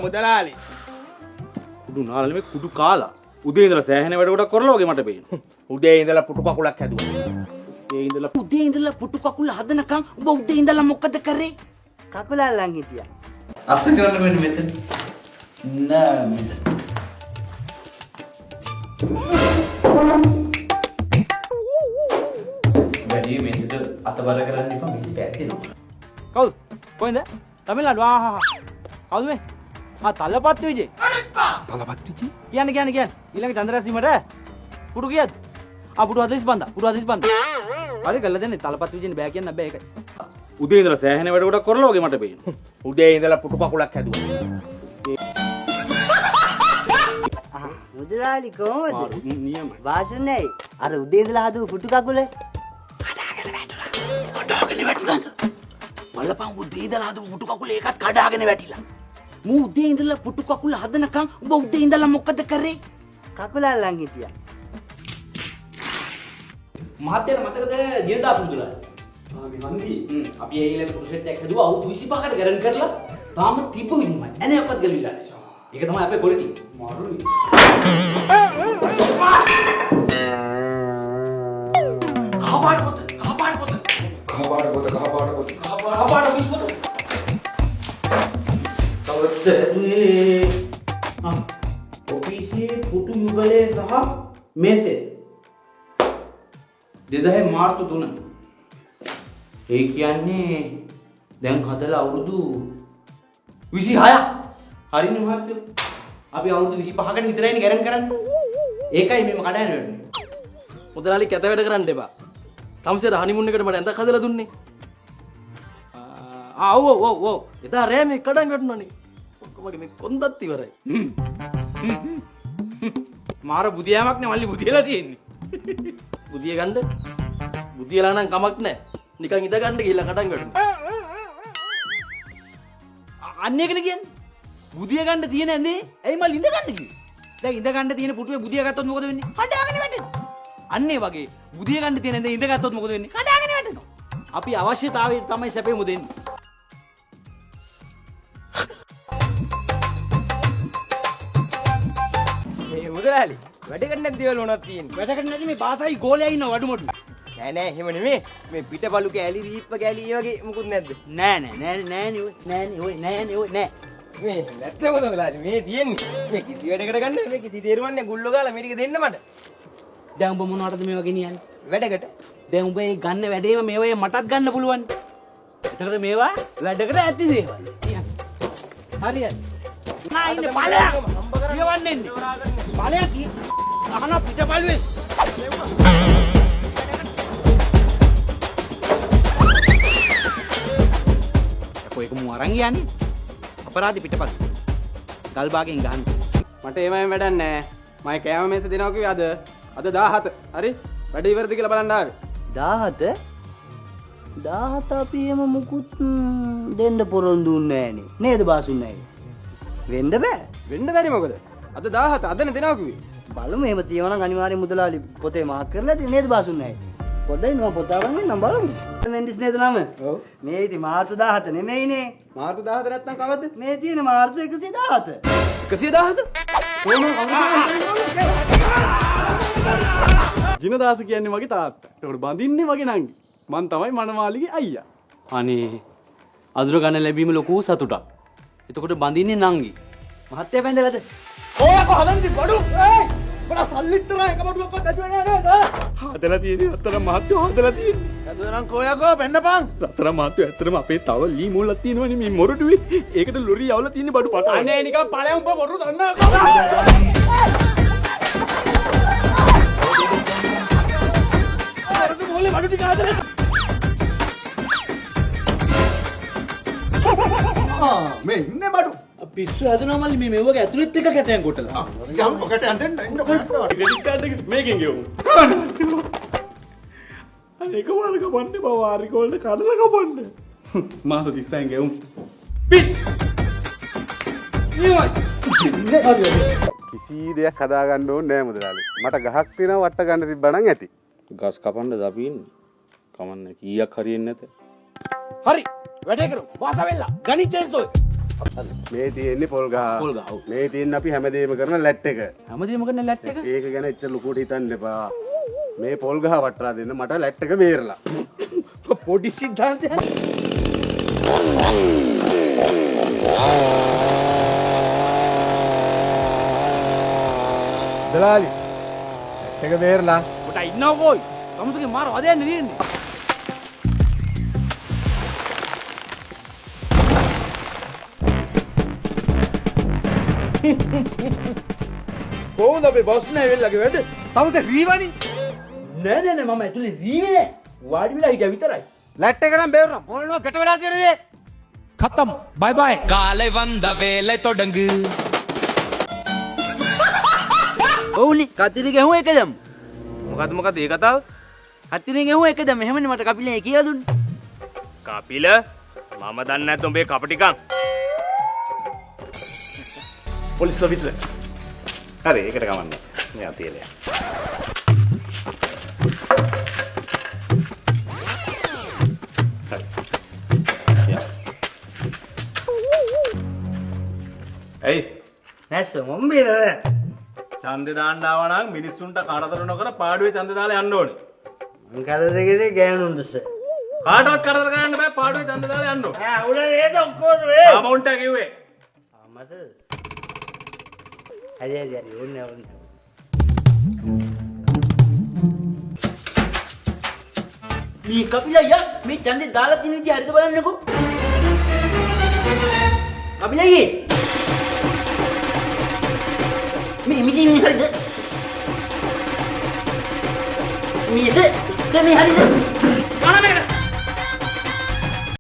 මුදලාලි කුඩු නාලනේ මේ කුඩු කාලා උදේ ඉඳලා සෑහෙන වැඩ කොට කරලා වගේ මට පේනවා. උදේ ඉඳලා පුටු කකුලක් හැදුවා. උදේ ඉඳලා පුටු කකුල හදනකම් ඔබ උදේ ඉඳලා මොකද කරේ? කකුල අල්ලන් හිටියා. අස්ස කරන්න වෙන්නේ මෙතන. නෑ මෙතන. වැඩි මේසෙට අතබර කරන්න එපා මේස් පැත්තේනවා. කවුද? කොහෙන්ද? තමිල්නාඩු. කවුද මේ? තලපත් විජේ. තලපත් විජේ? කියන්නේ. ඊළඟ චන්ද්‍රාසීමට පුටු කීයද? පුටු 45 පුටු 45. හරි ගල්ලා දෙන්නේ තලපත් විජේනේ බෑ කියන්න බෑ ඒකයි. උදේ ඉඳලා සෑහෙන වැඩ කොට කරලා වගේ මට පේනවා. උදේ ඉඳලා පුටු කකුලක් හැදුවා. මුදලාලි කොහොමද? නියමයි. වාසුනේ අර උදේ ඉඳලා හදපු පුටු කකුල කඩාගෙන වැටුණාද? බලපන් උදේ ඉඳලා හදපු පුටු කකුල ඒකත් කඩාගෙන වැටිලා. මූ උදේ ඉඳලා පුටු කකුල හදනකම් ඔබ උදේ ඉඳලා මොකද කරේ? කකුල අල්ලන් හිටියා. මහත්තයාට මතකද දිනදාස මුදලාලි? හන්දි අපි ඒ ඊළඟ පුටු සෙට් එකක් හදුවා අවුරුදු 25කට ගරන් කරලා තාම තිබ්බ විදිහමයි. එනයක්වත් ගලිලා නැහැ. ඒක තමයි අපේ ක්වොලිටි. මාරුනේ. කහපාට පොත. විශ්වත. කවුරුද දුවේ? ඔෆිසියේ පුටු යුගලේ සහ මේසේ 2000 මාර්තු 3. ඒ කියන්නේ දැන් හදලා අවුරුදු 26ක්. හරිනේ මහත්තයෝ. අපි අවුරුදු 25කට විතරයිනේ ගරන් කරන්නේ. ඒකයි මේව කඩාගෙන වෙන්නේ. මුදලාලි කැත වැඩ කරන්න එපා. තමසේර හනිමුන් එකට මට ඇඳක් හදලා දුන්නේ. ඔව්. එදා රෑ මේ කඩන් වැටුණානේ. ඔක්කොමගේ මේ කොන්දත් ඉවරයි. මාර බුදියාමක් නේ මල්ලි බුදියලා තියෙන්නේ. බුදිය ගන්න. බුදියලා නම් කමක් නැහැ. නිකන් ඉඳ ගන්න ගිහිල්ලා කඩන් වැටුණා. අන්න එකනේ කියන්නේ. බුදිය ගන්න තියෙන ඇඳේ ඇයි මල් ඉඳ ගන්න කිව්වේ? දැන් ඉඳ ගන්න තියෙන පුටුවේ බුදිය ගත්තොත් මොකද වෙන්නේ? කඩාගෙන වැටෙනවා. අන්න ඒ වගේ බුදිය ගන්න තියෙන ඇඳේ ඉඳ ගත්තොත් මොකද වෙන්නේ? කඩාගෙන වැටෙනවා. අපි අවශ්‍යතාවය තමයි සැපෙමු දෙන්නේ. මේ මුදලාලි වැඩ කරන්න නැති දේවල් මොනවද තියෙන්නේ? වැඩකට නැති මේ බාසයි ගෝලයා ඉන්න වඩුමඩු. නෑ එහෙම නෙමෙයි. මේ පිටපලු කෑලි රීප්ප කෑලි ඒ වගේ මුකුත් නැද්ද? නෑ ඔය. මේ නැත්නම් මොකද මුදලාලි මේ තියෙන්නේ? මේ කිසි වැඩකට ගන්න මේ කිසි තේරුමක් නැහැ ගුල්ලෝ ගාලා මේ ටික දෙන්න මට. දැන් උඹ මොනවටද මේවා ගෙනියන්නේ? වැඩකට. දැන් උඹ මේ ගන්න වැඩේම මේවා මටත් ගන්න පුළුවන්. එතකොට මේවා වැඩකට ඇති දේවල්. හරියට. නා ඉන්නේ බලයක්. කියවන්නේ ඉන්නේ. බලයක් අහන පිටපළුවේ. අපෝ ඒක මු අරන් යන්නේ. අපරාධි පිටපළු. ගල් භාගයෙන් ගහන්න. මට ඒවයින් වැඩක් නැහැ. මම කෑම මේස දෙනවා කිව්වේ අද 17. හරි? වැඩ ඉවරද කියලා බලන්න ආවේ. 17 අපි එම මුකුත් දෙන්න පොරොන්දු නෑනේ. නේද බාසුන්නේ? වෙන්න බෑ. වෙන්න බැරි මොකද? අද 17 අදනේ දෙනවා කිව්වේ. බලමු එහෙම තියෙනවා නම් අනිවාර්යෙන් මුදලාලි පොතේ මාක් කරලා තියෙන නේද බාසුන්නේ? පොඩ්ඩයි නම පොත අරන් එන්න බලමු. මෙන්ඩිස් නේද නම? ඔව්. මේ ඉතින් මාර්තු 17 නෙමෙයිනේ. මාර්තු 17 නැත්නම් කවද්ද? මේ තියෙන මාර්තු 117. 117? ජිනදාස කියන්නේ මගේ තාත්තා. ඒකට බඳින්නේ මගේ නංගි. මං තමයි මනමාලිගේ අයියා. අනේ අඳුර ගන්න ලැබීම ලොකු සතුටක්. එතකොට බඳින්නේ නංගි. මහත්තයා බැඳලාද? ඕක හදන්නේ බඩු. ඒයි! බඩ සල්ලිත් එක බඩුවක්වත් ඇදුවේ නෑ නේද? හදලා තියෙන්නේ රත්තරන් මහත්තයෝ හදලා තියෙන්නේ. ඇදුවනම් කොයකෝ පෙන්නපන්. රත්තරන් මහත්තයෝ ඇත්තටම අපේ තව ලී මූලක් තියෙනවනේ මේ මොරටුවේ. ඒකට ලොරි යවලා තියෙන්නේ බඩු පට. අනේ නිකන් ඵලයන් උඹ බොරු දන්නා. අරද මොලේ බඩු ටික හදලා. මේ ඉන්නේ බඩු. පිස්සු හැදෙනවා මල්ලි මේ මෙවගේ ඇතුළෙත් එක කැටයන් කොටලා. යම් කැටයන් දෙන්න ඉන්න කොහොමද? ක්‍රෙඩිට් කාඩ් එක මේකෙන් ගෙවමු. අනේ ඒක වර්ග බන්නේ බව වාරික වලට කඩලා කපන්න. මාස 30න් ගෙවමු. කිසි දෙයක් හදාගන්න ඕනේ නෑ මුදලාලි. මට ගහක් තියෙනවා වට ගන්න තිබ්බනම් ඇති. ගස් කපන්නද අපි ඉන්නේ? කමන්න කීයක් හරියෙන්නේ නැත. හරි වැඩේ කරමු. වාස වෙලා. ගණිතෙන් සොයි. මේ තියෙන්නේ පොල් ගහ. පොල් ගහ, ඔව්. මේ තියෙන්නේ අපි හැමදේම කරන ලැට් එක. හැමදේම කරන ලැට් එක. ඒක ගැන එච්චර ලොකුට හිතන්න එපා. මේ පොල් ගහ වට්ටලා දෙන්න මට ලැට් එක බේරලා. පොඩි සිද්ධාන්තයක්. දලාලි. ලැට් එක බේරලා. ඔට ඉන්නව කොයි? සමුසගේ මාර වදයන්නේ තියෙන්නේ. කොහොමද අපේ බොස් නැවෙල්ලගේ වැඩ? තමසේ රීවනි නෑ නෑ නෑ මම ඇතුලේ රීවේ නෑ. වාඩි වෙලා හිටියා විතරයි. ලැට් එක නම් බේරනවා. මොනවා ගැට වෙලා තියෙනද? කතම් බයි බයි காலை வந்த வேலை தொடங்கு ඔව්නේ කතිරේ ගැහුව එකදම්. මොකද ඒ කතාව? කතිරේ ගැහුව එකදම්. එහෙමනේ මට කපිලේ කියලා දුන්නේ. කපිල මම දන්නේ නැත් උඹේ කපටිකම්. Police officer. හරි ඒකට කමන්නේ. මෙයා තියලා. ඇයි නැස්ස මොම්බිල ඡන්දේ දාන්න ආවා නම් මිනිස්සුන්ට කරදර නොකර පාඩුවේ ඡන්දේ දාලා යන්න ඕනේ. මං කරදරේකදී ගෑනුන්ටස කාටවත් කරදර කරන්න බෑ පාඩුවේ ඡන්දේ දාලා යන්න ඕනේ. උඩ නේද ඔක්කොම වේ amount එක කිව්වේ. මට හරි ඕනේ ඕනේ මේ කපිලయ్యා මේ ඡන්දේ දාලා තියෙන විදිහ හරිද බලන්නකෝ. කපිලయ్యේ මේ මිසින් හරිද? මේ හරිද? කන මේක